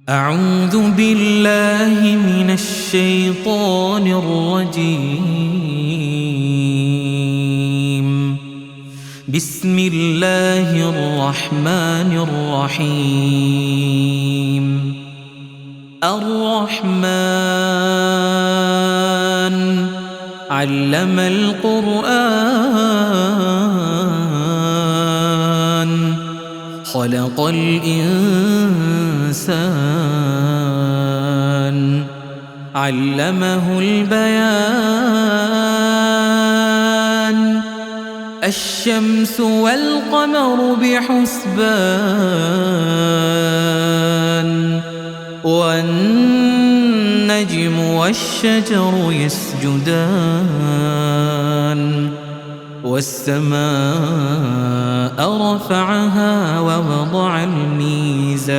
أعوذ بالله من الشيطان الرجيم. بسم الله الرحمن الرحيم. الرحمن علم القرآن خلق الإنسان علمه البيان. الشمس والقمر بحسبان والنجم والشجر يسجدان والسماء رفعها ووضع الميزان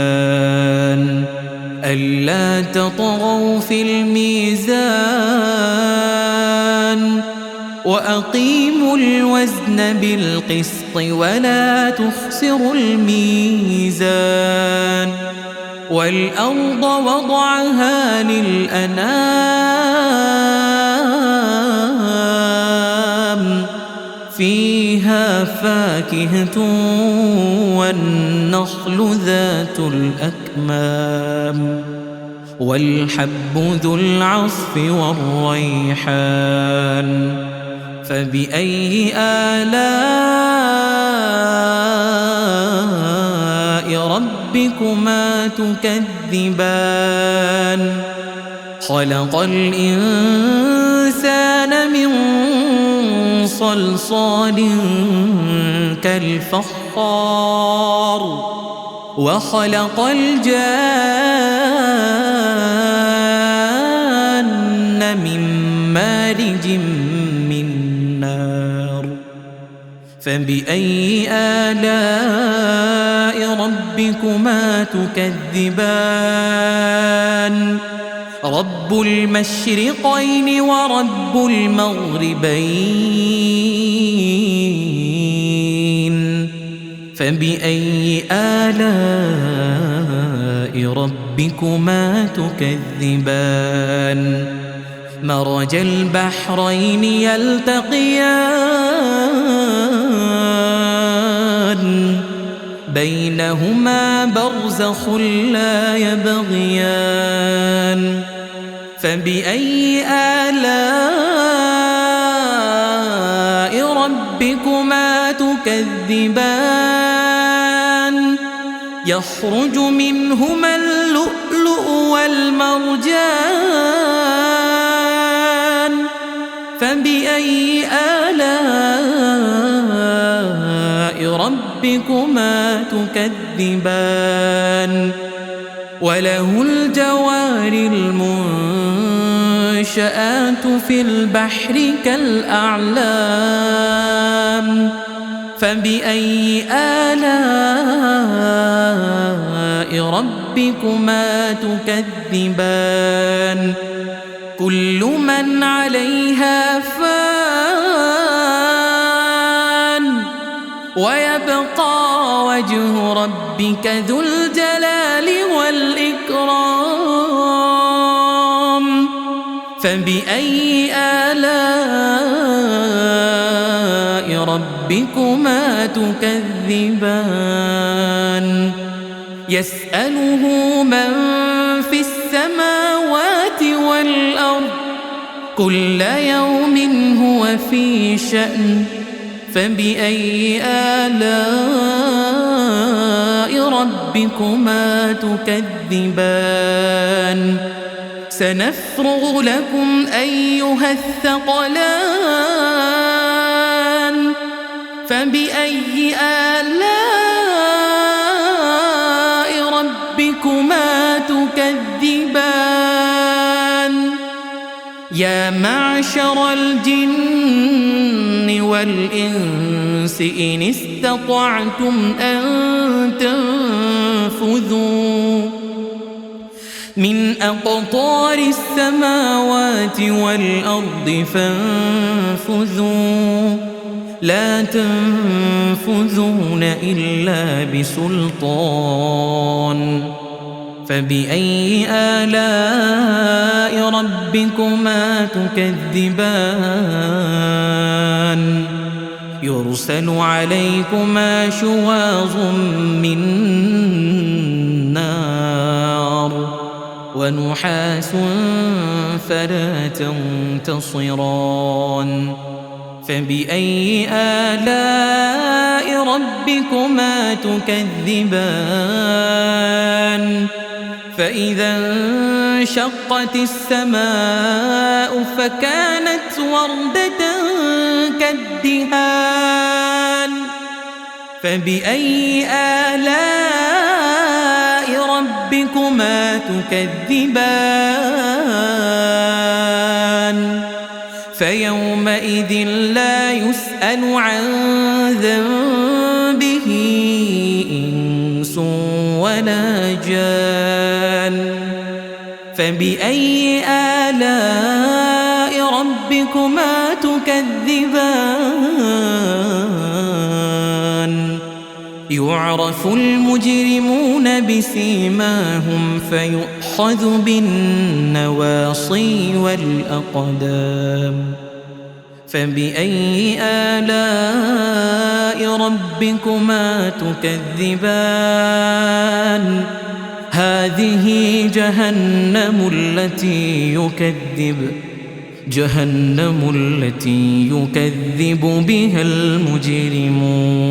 ألا تطغوا في الميزان وأقيموا الوزن بالقسط ولا تخسروا الميزان. والأرض وضعها للأنام فيها فاكهة والنخل ذات الأكمام والحب ذو العصف والريحان. فبأي آلاء ربكما تكذبان؟ خلق الإنسان من صلصال كالفخار وخلق الجان من مارج من نار. فبأي آلاء ربكما تكذبان؟ رب المشرقين ورب المغربين. فبأي آلاء ربكما تكذبان؟ مرج البحرين يلتقيان بينهما برزخ لا يبغيان. فبأي آلاء ربكما تكذبان؟ يخرج منهما اللؤلؤ والمرجان. فبأي آلاء ربكما تكذبان؟ وله الجوار المنشآت في البحر كالأعلام. فبأي آلاء ربكما تكذبان؟ كل من عليها فان ويبقى وجه ربك ذو الجلال والإكرام. فبأي آلاء ربكما تكذبان؟ يسأله من في السماوات والأرض كل يوم هو في شأن. فبأي آلاء ربكما تكذبان؟ سنفرغ لكم أيها الثقلان. فبأي آلاء ربكما تكذبان؟ يا معشر الجن والإنس إن استطعتم أن تنفذوا من أقطار السماوات والأرض فانفذوا لا تنفذون إلا بسلطان فبأي آلاء ربكما تكذبان يرسل عليكما شواظ من نار ونحاس فلا تنتصران فبأي آلاء ربكما تكذبان فإذا انشقت السماء فكانت وردة كالدهان فبأي آلاء ربكما تكذبان فيومئذ لا يسأل عن ذنبه إنس ولا جان فبأي آلاء ربكما تكذبان يعرف المجرمون بسيماهم فيؤخذ بالنواصي والأقدام فبأي آلاء ربكما تكذبان هذه جهنم التي يكذب بها المجرمون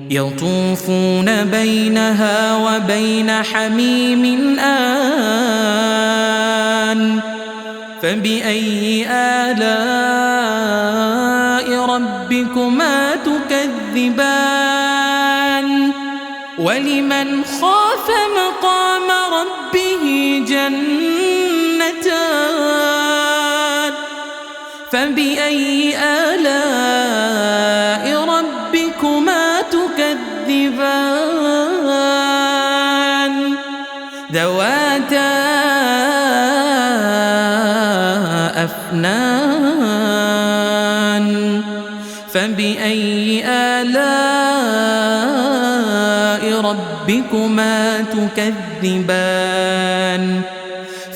يطوفون بينها وبين حميم آن فبأي آلاء ربكما تكذبان ولمن خاف مقام ربه جنتان فبأي آلاء ربكما تكذبان ذواتا أفنان فبأي آلاء ربكما تكذبان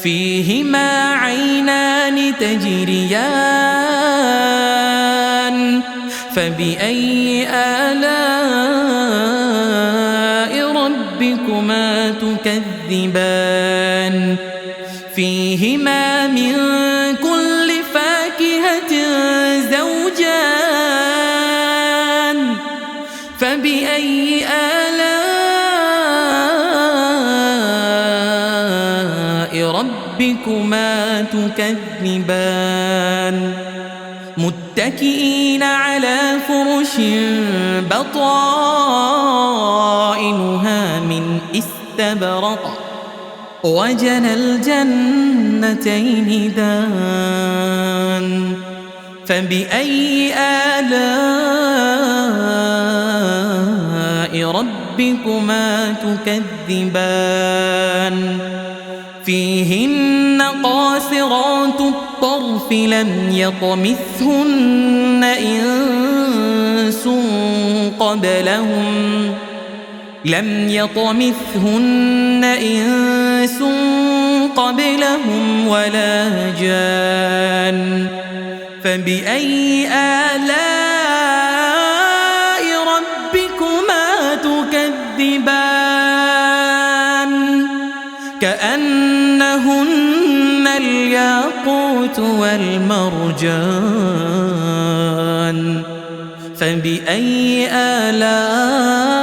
فيهما عينان تجريان فبأي آلاء ربكما تكذبان فيهما من كل فاكهة زوجان فبأي آلاء ربكما تكذبان متكئين على فرش بطائنها من استبرق وجنى الجنتين دان فبأي آلاء ربكما تكذبان فيهن قاصرات الطرف لم يطمثهن إنس قبلهم ولا جان فبأي آلاء ربكما تكذبان كأنهن الياقوت والمرجان فبأي آلاء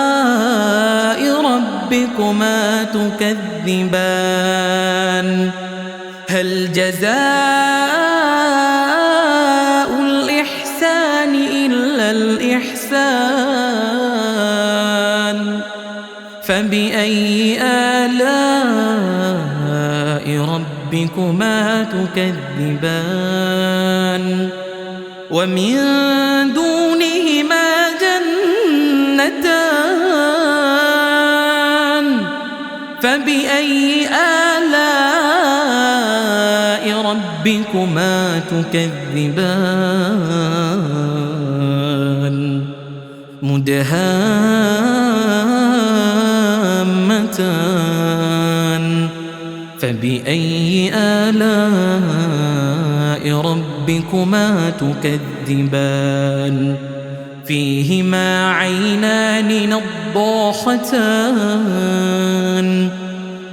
ربكما تكذبان هل جزاء الإحسان إلا الإحسان فبأي آلاء ربكما تكذبان ومن دونهما جنتان فبأي آلاء ربكما تكذبان مدهامتان فبأي آلاء ربكما تكذبان فيهما عينان نضاختان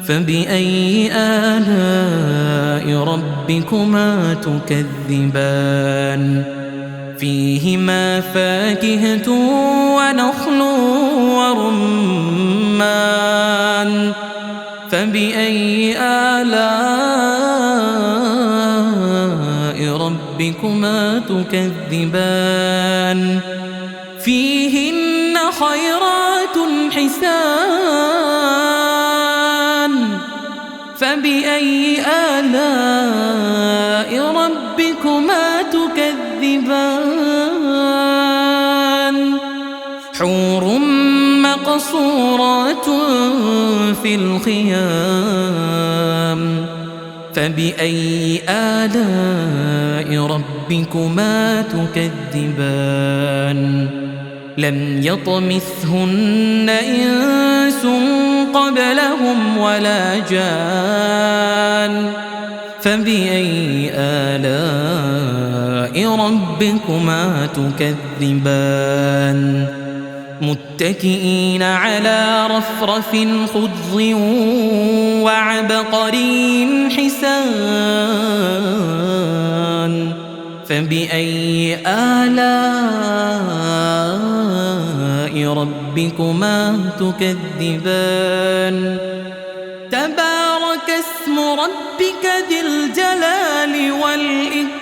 فبأي آلاء ربكما تكذبان فيهما فاكهة ونخل ورمان فبأي آلاء ربكما تكذبان فيهن خيرات حسان فبأي آلاء ربكما تكذبان حور مقصورات في الخيام فبأي آلاء ربكما تكذبان لم يطمثهن إنس قبلهم ولا جان فبأي آلاء ربكما تكذبان متكئين على رفرف خضر وعبقري حسان فبأي آلاء ربكما تكذبان تبارك اسم ربك ذي الجلال والإكرام